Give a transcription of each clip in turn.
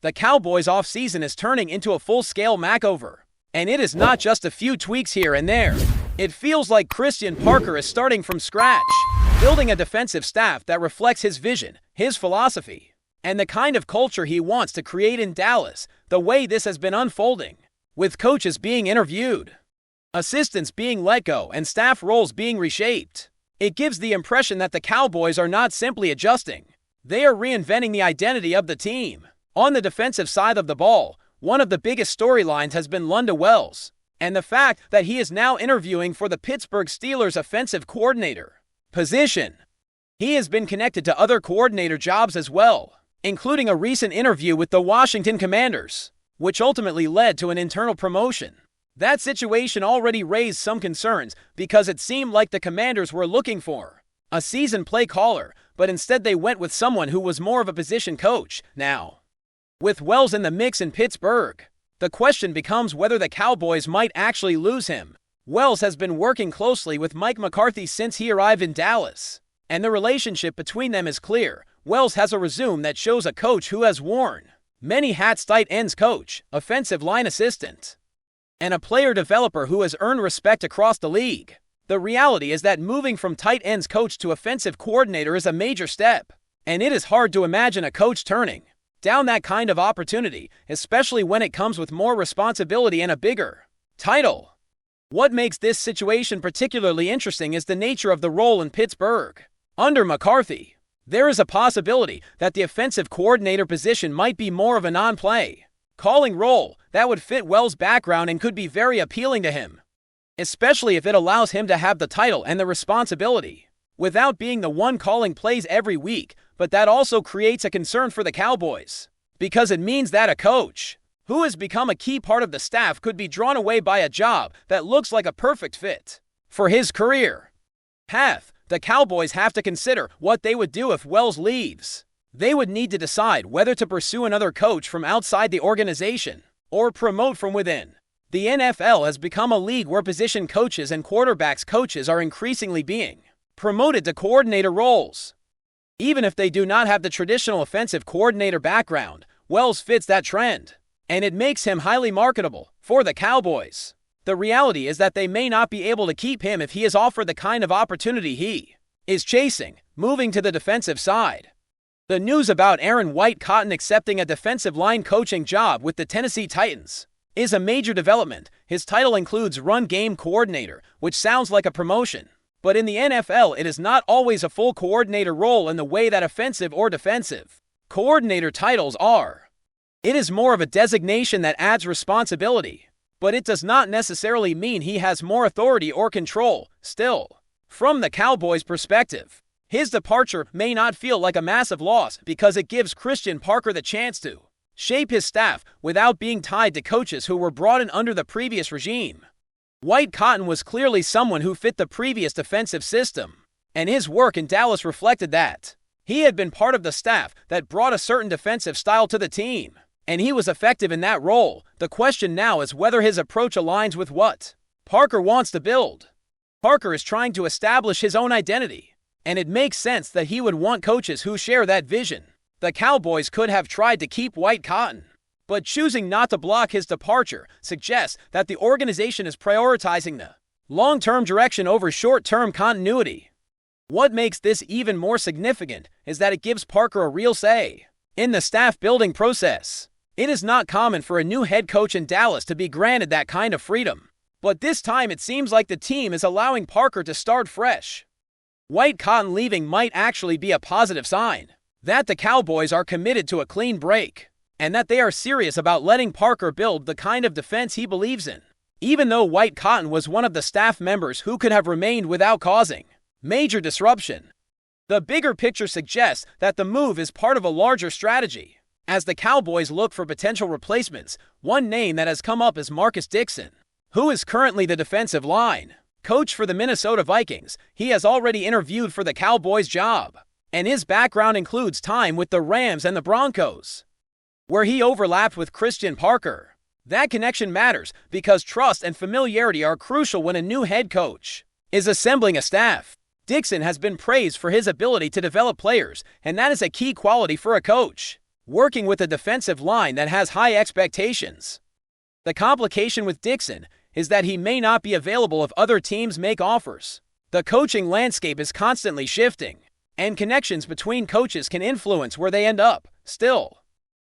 The Cowboys' offseason is turning into a full-scale makeover. And it is not just a few tweaks here and there. It feels like Christian Parker is starting from scratch, building a defensive staff that reflects his vision, his philosophy, and the kind of culture he wants to create in Dallas. The way this has been unfolding, with coaches being interviewed, assistants being let go, and staff roles being reshaped, it gives the impression that the Cowboys are not simply adjusting. They are reinventing the identity of the team. On the defensive side of the ball, one of the biggest storylines has been Lunda Wells, and the fact that he is now interviewing for the Pittsburgh Steelers offensive coordinator position. He has been connected to other coordinator jobs as well, including a recent interview with the Washington Commanders, which ultimately led to an internal promotion. That situation already raised some concerns because it seemed like the Commanders were looking for a seasoned play caller, but instead they went with someone who was more of a position coach. Now, with Wells in the mix in Pittsburgh, the question becomes whether the Cowboys might actually lose him. Wells has been working closely with Mike McCarthy since he arrived in Dallas, and the relationship between them is clear. Wells has a resume that shows a coach who has worn many hats: tight ends coach, offensive line assistant, and a player developer who has earned respect across the league. The reality is that moving from tight ends coach to offensive coordinator is a major step, and it is hard to imagine a coach turning down that kind of opportunity, especially when it comes with more responsibility and a bigger title. What makes this situation particularly interesting is the nature of the role in Pittsburgh. Under McCarthy, there is a possibility that the offensive coordinator position might be more of a non-play calling role that would fit Wells' background and could be very appealing to him, especially if it allows him to have the title and the responsibility without being the one calling plays every week. But that also creates a concern for the Cowboys, because it means that a coach who has become a key part of the staff could be drawn away by a job that looks like a perfect fit for his career path. The Cowboys have to consider what they would do if Wells leaves. They would need to decide whether to pursue another coach from outside the organization or promote from within. The NFL has become a league where position coaches and quarterbacks coaches are increasingly being promoted to coordinator roles. Even if they do not have the traditional offensive coordinator background, Wells fits that trend, and it makes him highly marketable for the Cowboys. The reality is that they may not be able to keep him if he is offered the kind of opportunity he is chasing, moving to the defensive side. The news about Aaron White-Cotton accepting a defensive line coaching job with the Tennessee Titans is a major development. His title includes run game coordinator, which sounds like a promotion. But in the NFL, it is not always a full coordinator role in the way that offensive or defensive coordinator titles are. It is more of a designation that adds responsibility, but it does not necessarily mean he has more authority or control. Still, from the Cowboys' perspective, his departure may not feel like a massive loss because it gives Christian Parker the chance to shape his staff without being tied to coaches who were brought in under the previous regime. White-Cotton was clearly someone who fit the previous defensive system, and his work in Dallas reflected that. He had been part of the staff that brought a certain defensive style to the team, and he was effective in that role. The question now is whether his approach aligns with what Parker wants to build. Parker is trying to establish his own identity, and it makes sense that he would want coaches who share that vision. The Cowboys could have tried to keep White-Cotton, but choosing not to block his departure suggests that the organization is prioritizing the long-term direction over short-term continuity. What makes this even more significant is that it gives Parker a real say in the staff-building process. It is not common for a new head coach in Dallas to be granted that kind of freedom, but this time it seems like the team is allowing Parker to start fresh. White-Cotton leaving might actually be a positive sign that the Cowboys are committed to a clean break, and that they are serious about letting Parker build the kind of defense he believes in. Even though White-Cotton was one of the staff members who could have remained without causing major disruption, the bigger picture suggests that the move is part of a larger strategy. As the Cowboys look for potential replacements, one name that has come up is Marcus Dixon, who is currently the defensive line coach for the Minnesota Vikings. He has already interviewed for the Cowboys job, and his background includes time with the Rams and the Broncos, where he overlapped with Christian Parker. That connection matters because trust and familiarity are crucial when a new head coach is assembling a staff. Dixon has been praised for his ability to develop players, and that is a key quality for a coach. working with a defensive line that has high expectations. The complication with Dixon is that he may not be available if other teams make offers. The coaching landscape is constantly shifting, and connections between coaches can influence where they end up. Still,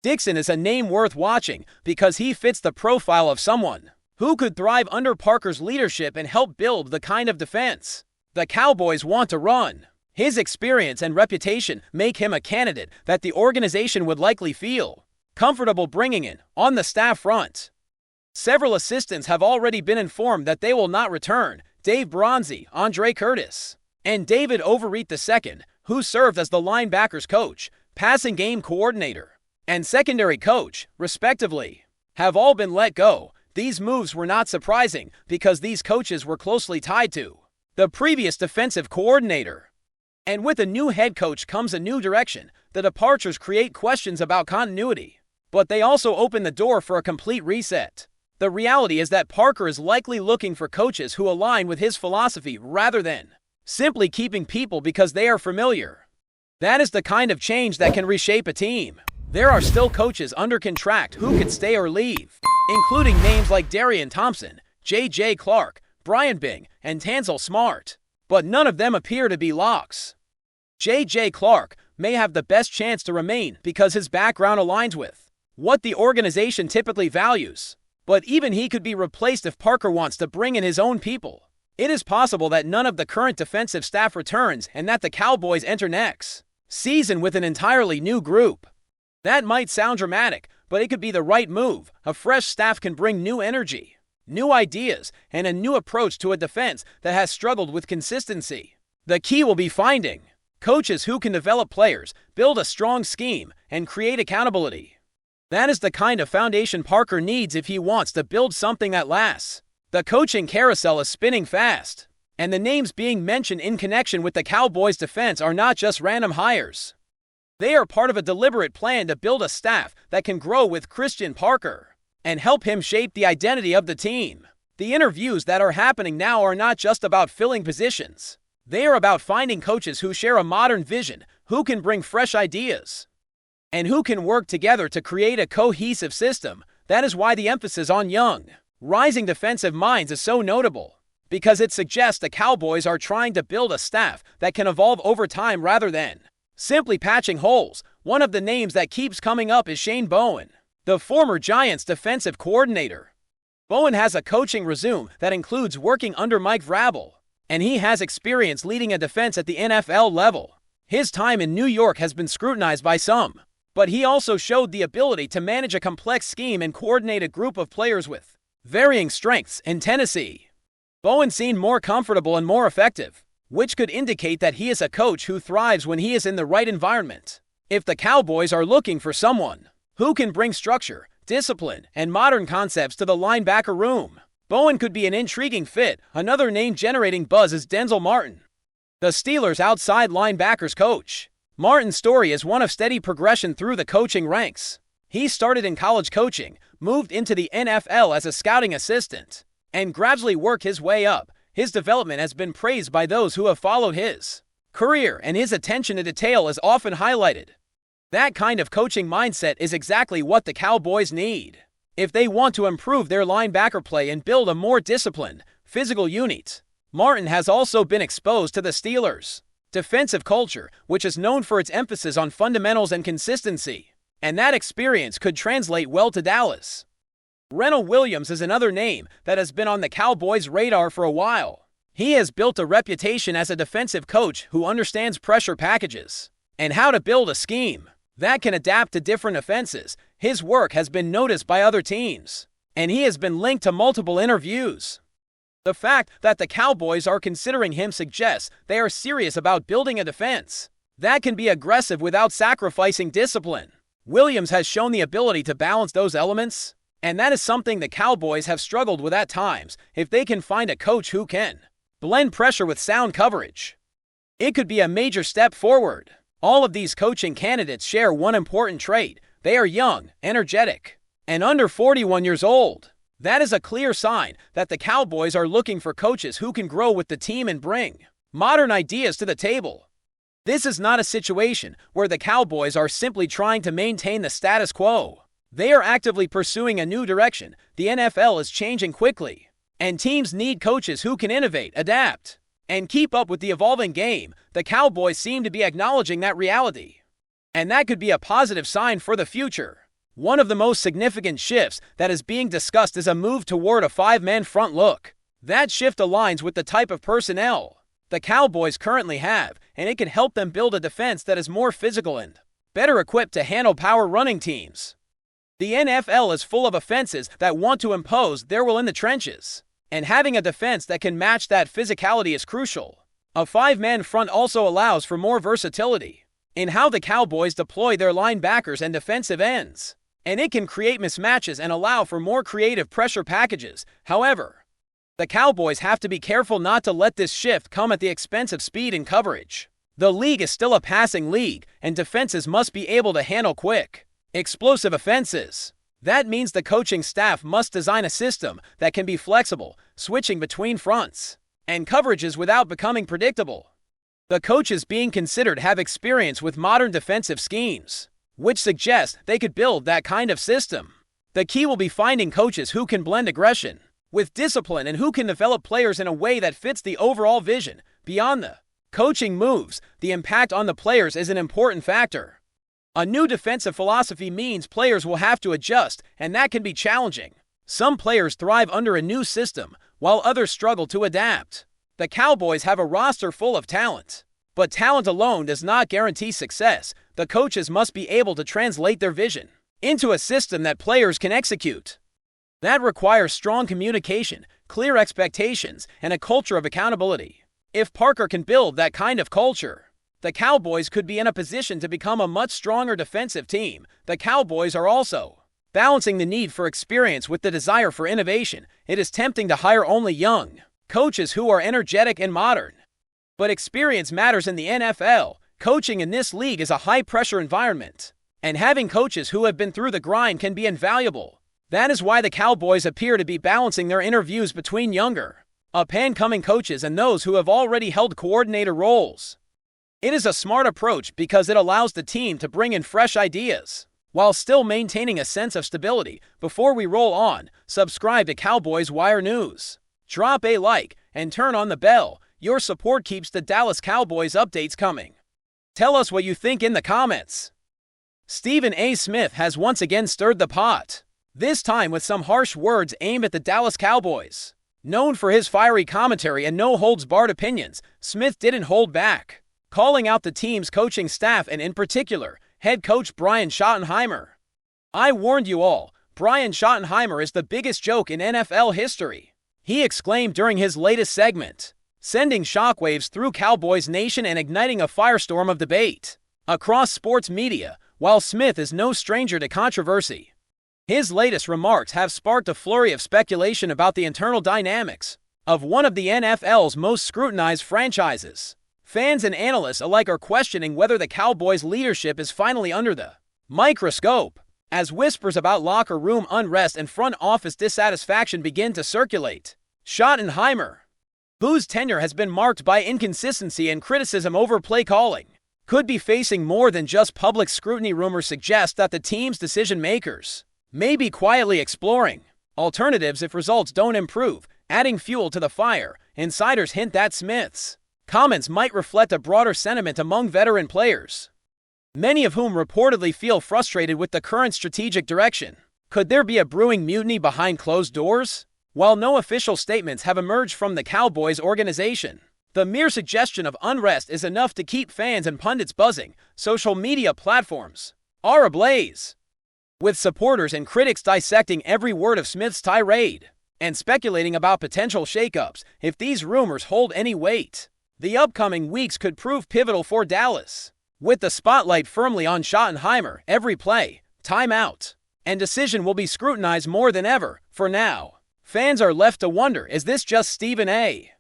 Dixon is a name worth watching because he fits the profile of someone who could thrive under Parker's leadership and help build the kind of defense the Cowboys want to run. His experience and reputation make him a candidate that the organization would likely feel comfortable bringing in on the staff front. Several assistants have already been informed that they will not return: Dave Bronzy, Andre Curtis, and David Overeat II, who served as the linebackers coach, passing game coordinator, and secondary coach, respectively, have all been let go. These moves were not surprising because these coaches were closely tied to the previous defensive coordinator. And with a new head coach comes a new direction. The departures create questions about continuity, but they also open the door for a complete reset. The reality is that Parker is likely looking for coaches who align with his philosophy rather than simply keeping people because they are familiar. That is the kind of change that can reshape a team. There are still coaches under contract who could stay or leave, including names like Darian Thompson, J.J. Clark, Brian Bing, and Tanzel Smart. But none of them appear to be locks. J.J. Clark may have the best chance to remain because his background aligns with what the organization typically values. But even he could be replaced if Parker wants to bring in his own people. It is possible that none of the current defensive staff returns and that the Cowboys enter next season with an entirely new group. That might sound dramatic, but it could be the right move. A fresh staff can bring new energy, new ideas, and a new approach to a defense that has struggled with consistency. The key will be finding coaches who can develop players, build a strong scheme, and create accountability. That is the kind of foundation Parker needs if he wants to build something that lasts. The coaching carousel is spinning fast, and the names being mentioned in connection with the Cowboys' defense are not just random hires. They are part of a deliberate plan to build a staff that can grow with Christian Parker and help him shape the identity of the team. The interviews that are happening now are not just about filling positions. They are about finding coaches who share a modern vision, who can bring fresh ideas, and who can work together to create a cohesive system. That is why the emphasis on young, rising defensive minds is so notable, because it suggests the Cowboys are trying to build a staff that can evolve over time rather than simply patching holes. One of the names that keeps coming up is Shane Bowen, the former Giants defensive coordinator. Bowen has a coaching resume that includes working under Mike Vrabel, and he has experience leading a defense at the NFL level. His time in New York has been scrutinized by some, but he also showed the ability to manage a complex scheme and coordinate a group of players with varying strengths. In Tennessee, Bowen seemed more comfortable and more effective, which could indicate that he is a coach who thrives when he is in the right environment. If the Cowboys are looking for someone who can bring structure, discipline, and modern concepts to the linebacker room, Bowen could be an intriguing fit. Another name generating buzz is Denzel Martin, the Steelers' outside linebackers coach. Martin's story is one of steady progression through the coaching ranks. He started in college coaching, moved into the NFL as a scouting assistant, and gradually worked his way up. His development has been praised by those who have followed his career, and his attention to detail is often highlighted. That kind of coaching mindset is exactly what the Cowboys need if they want to improve their linebacker play and build a more disciplined, physical unit. Martin has also been exposed to the Steelers' defensive culture, which is known for its emphasis on fundamentals and consistency, and that experience could translate well to Dallas. Renell Williams is another name that has been on the Cowboys' radar for a while. He has built a reputation as a defensive coach who understands pressure packages and how to build a scheme that can adapt to different offenses. His work has been noticed by other teams, and he has been linked to multiple interviews. The fact that the Cowboys are considering him suggests they are serious about building a defense that can be aggressive without sacrificing discipline. Williams has shown the ability to balance those elements, and that is something the Cowboys have struggled with at times. If they can find a coach who can blend pressure with sound coverage, it could be a major step forward. All of these coaching candidates share one important trait: they are young, energetic, and under 41 years old. That is a clear sign that the Cowboys are looking for coaches who can grow with the team and bring modern ideas to the table. This is not a situation where the Cowboys are simply trying to maintain the status quo. They are actively pursuing a new direction. The NFL is changing quickly, and teams need coaches who can innovate, adapt, and keep up with the evolving game. The Cowboys seem to be acknowledging that reality, and that could be a positive sign for the future. One of the most significant shifts that is being discussed is a move toward a five-man front look. That shift aligns with the type of personnel the Cowboys currently have, and it can help them build a defense that is more physical and better equipped to handle power running teams. The NFL is full of offenses that want to impose their will in the trenches, and having a defense that can match that physicality is crucial. A five-man front also allows for more versatility in how the Cowboys deploy their linebackers and defensive ends, and it can create mismatches and allow for more creative pressure packages. However, the Cowboys have to be careful not to let this shift come at the expense of speed and coverage. The league is still a passing league, and defenses must be able to handle quick, explosive offenses. That means the coaching staff must design a system that can be flexible, switching between fronts and coverages without becoming predictable. The coaches being considered have experience with modern defensive schemes, which suggests they could build that kind of system. The key will be finding coaches who can blend aggression with discipline and who can develop players in a way that fits the overall vision. Beyond the coaching moves, the impact on the players is an important factor. A new defensive philosophy means players will have to adjust, and that can be challenging. Some players thrive under a new system, while others struggle to adapt. The Cowboys have a roster full of talent, but talent alone does not guarantee success. The coaches must be able to translate their vision into a system that players can execute. That requires strong communication, clear expectations, and a culture of accountability. If Parker can build that kind of culture, the Cowboys could be in a position to become a much stronger defensive team. The Cowboys are also balancing the need for experience with the desire for innovation. It is tempting to hire only young coaches who are energetic and modern, but experience matters in the NFL. Coaching in this league is a high-pressure environment, and having coaches who have been through the grind can be invaluable. That is why the Cowboys appear to be balancing their interviews between younger, up-and-coming coaches and those who have already held coordinator roles. It is a smart approach because it allows the team to bring in fresh ideas while still maintaining a sense of stability. Before we roll on, subscribe to Cowboys Wire News. Drop a like and turn on the bell. Your support keeps the Dallas Cowboys updates coming. Tell us what you think in the comments. Stephen A. Smith has once again stirred the pot, this time with some harsh words aimed at the Dallas Cowboys. Known for his fiery commentary and no-holds-barred opinions, Smith didn't hold back, calling out the team's coaching staff and in particular, head coach Brian Schottenheimer. "I warned you all, Brian Schottenheimer is the biggest joke in NFL history," he exclaimed during his latest segment, sending shockwaves through Cowboys Nation and igniting a firestorm of debate across sports media. While Smith is no stranger to controversy, his latest remarks have sparked a flurry of speculation about the internal dynamics of one of the NFL's most scrutinized franchises. Fans and analysts alike are questioning whether the Cowboys' leadership is finally under the microscope, as whispers about locker room unrest and front office dissatisfaction begin to circulate. Schottenheimer, whose tenure has been marked by inconsistency and criticism over play calling, could be facing more than just public scrutiny. Rumors suggest that the team's decision-makers may be quietly exploring alternatives if results don't improve, adding fuel to the fire. Insiders hint that Smith's comments might reflect a broader sentiment among veteran players, many of whom reportedly feel frustrated with the current strategic direction. Could there be a brewing mutiny behind closed doors? While no official statements have emerged from the Cowboys organization, the mere suggestion of unrest is enough to keep fans and pundits buzzing. Social media platforms are ablaze, with supporters and critics dissecting every word of Smith's tirade and speculating about potential shakeups. If these rumors hold any weight, the upcoming weeks could prove pivotal for Dallas. With the spotlight firmly on Schottenheimer, every play, timeout, and decision will be scrutinized more than ever. For now, fans are left to wonder, is this just Stephen A.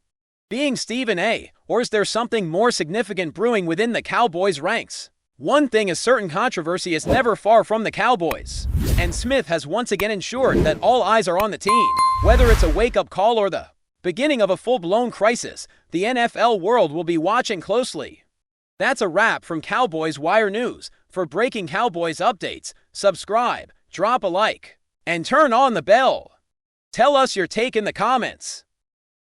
being Stephen A., or is there something more significant brewing within the Cowboys' ranks? One thing is certain, controversy is never far from the Cowboys, and Smith has once again ensured that all eyes are on the team. Whether it's a wake-up call or the beginning of a full-blown crisis, the NFL world will be watching closely. That's a wrap from Cowboys Wire News. For breaking Cowboys updates, subscribe, drop a like, and turn on the bell. Tell us your take in the comments.